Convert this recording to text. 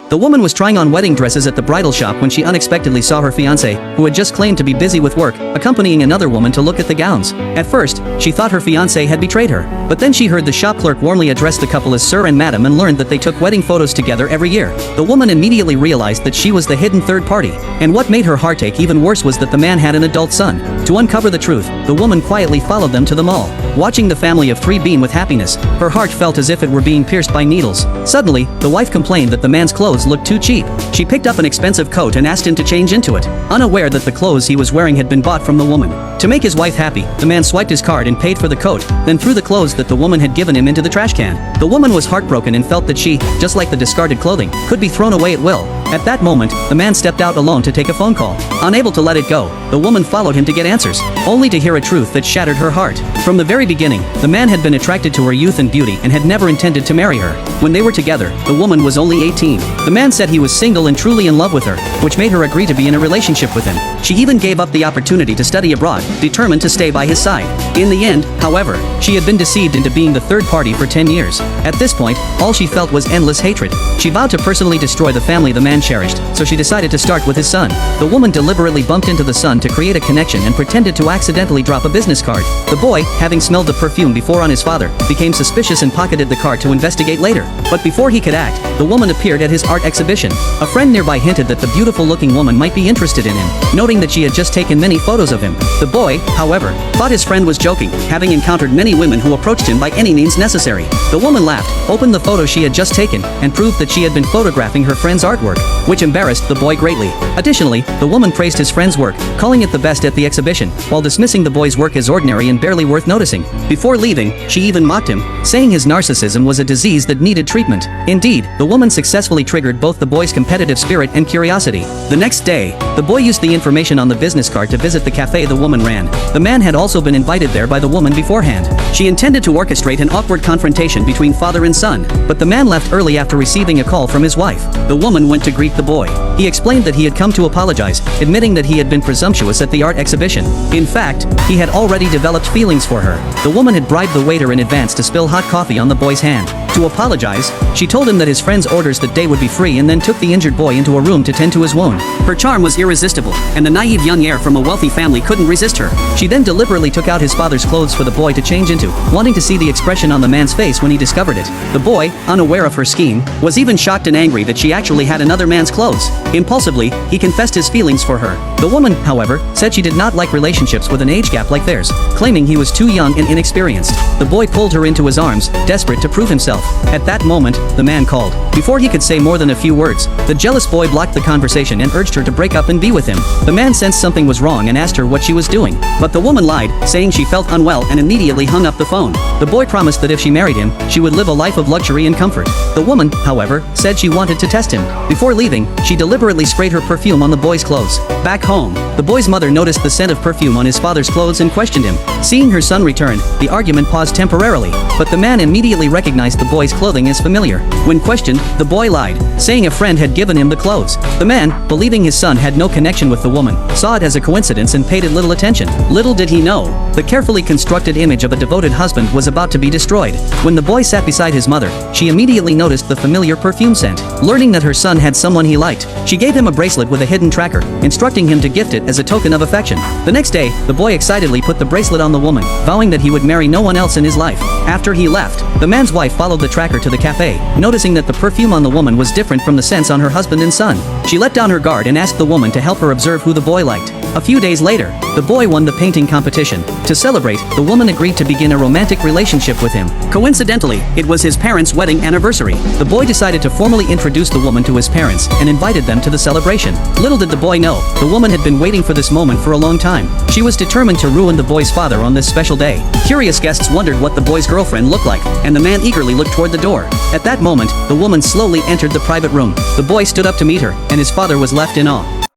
The woman was trying on wedding dresses at the bridal shop when she unexpectedly saw her fiancé, who had just claimed to be busy with work, accompanying another woman to look at the gowns. At first, she thought her fiancé had betrayed her, but then she heard the shop clerk warmly address the couple as sir and madam and learned that they took wedding photos together every year. The woman immediately realized that she was the hidden third party, and what made her heartache even worse was that the man had an adult son. To uncover the truth, the woman quietly followed them to the mall. Watching the family of three beam with happiness, her heart felt as if it were being pierced by needles. Suddenly, the wife complained that the man's clothes looked too cheap. She picked up an expensive coat and asked him to change into it, unaware that the clothes he was wearing had been bought from the woman. To make his wife happy, the man swiped his card and paid for the coat, then threw the clothes that the woman had given him into the trash can. The woman was heartbroken and felt that she, just like the discarded clothing, could be thrown away at will. At that moment, the man stepped out alone to take a phone call. Unable to let it go, the woman followed him to get answers, only to hear a truth that shattered her heart. From the very beginning, the man had been attracted to her youth and beauty and had never intended to marry her. When they were together, the woman was only 18. The man said he was single and truly in love with her, which made her agree to be in a relationship with him. She even gave up the opportunity to study abroad, determined to stay by his side. In the end, however, she had been deceived into being the third party for 10 years. At this point, all she felt was endless hatred. She vowed to personally destroy the family the man cherished, so she decided to start with his son. The woman deliberately bumped into the son to create a connection and pretended to accidentally drop a business card. The boy, having smelled the perfume before on his father, became suspicious and pocketed the card to investigate later. But before he could act, the woman appeared at his art exhibition. A friend nearby hinted that the beautiful-looking woman might be interested in him, noting that she had just taken many photos of him. The boy, however, thought his friend was joking, having encountered many women who approached him by any means necessary. The woman laughed, opened the photo she had just taken, and proved that she had been photographing her friend's artwork, which embarrassed the boy greatly. Additionally, the woman praised his friend's work, calling it the best at the exhibition, while dismissing the boy's work as ordinary and barely worth noticing. Before leaving, she even mocked him, saying his narcissism was a disease that needed treatment. Indeed, the woman successfully triggered both the boy's competitive spirit and curiosity. The next day, the boy used the information on the business card to visit the cafe the woman ran. The man had also been invited there by the woman beforehand. She intended to orchestrate an awkward confrontation between father and son, but the man left early after receiving a call from his wife. The woman went to greet the boy. He explained that he had come to apologize, admitting that he had been presumptuous at the art exhibition. In fact, he had already developed feelings for her. The woman had bribed the waiter in advance to spill hot coffee on the boy's hand. To apologize, she told him that his friend's orders that day would be free and then took the injured boy into a room to tend to his wound. Her charm was irresistible, and the naive young heir from a wealthy family couldn't resist her. She then deliberately took out his father's clothes for the boy to change into, wanting to see the expression on the man's face when he discovered it. The boy, unaware of her scheme, was even shocked and angry that she actually had another man's clothes. Impulsively, he confessed his feelings for her. The woman, however, said she did not like relationships with an age gap like theirs, claiming he was too young and inexperienced. The boy pulled her into his arms, desperate to prove himself. At that moment, the man called. Before he could say more than a few words, the jealous boy blocked the conversation and urged her to break up and be with him. The man sensed something was wrong and asked her what she was doing, but the woman lied, saying she felt unwell and immediately hung up the phone. The boy promised that if she married him, she would live a life of luxury and comfort. The woman, however, said she wanted to test him. Before leaving, she deliberately sprayed her perfume on the boy's clothes. Back home, the boy's mother noticed the scent of perfume on his father's clothes and questioned him. Seeing her son return, the argument paused temporarily, but the man immediately recognized the boy's clothing as familiar. When questioned, the boy lied, saying a friend had given him the clothes. The man, believing his son had no connection with the woman, saw it as a coincidence and paid it little attention. Little did he know, the carefully constructed image of a devoted husband was about to be destroyed. When the boy sat beside his mother, she immediately noticed the familiar perfume scent. Learning that her son had someone he liked, she gave him a bracelet with a hidden tracker, instructing him to gift it as a token of affection. The next day, the boy excitedly put the bracelet on the woman, vowing that he would marry no one else in his life. After he left, the man's wife followed the tracker to the cafe, noticing that the perfume on the woman was different from the scents on her husband and son. She let down her guard and asked the woman to help her observe who the boy liked. A few days later, the boy won the painting competition. To celebrate, the woman agreed to begin a romantic relationship with him. Coincidentally, it was his parents' wedding anniversary. The boy decided to formally introduce the woman to his parents and invited them to the celebration. Little did the boy know, the woman had been waiting for this moment for a long time. She was determined to ruin the boy's father on this special day. Curious guests wondered what the boy's girlfriend looked like, and the man eagerly looked toward the door. At that moment, the woman slowly entered the private room. The boy stood up to meet her, and his father was left in awe.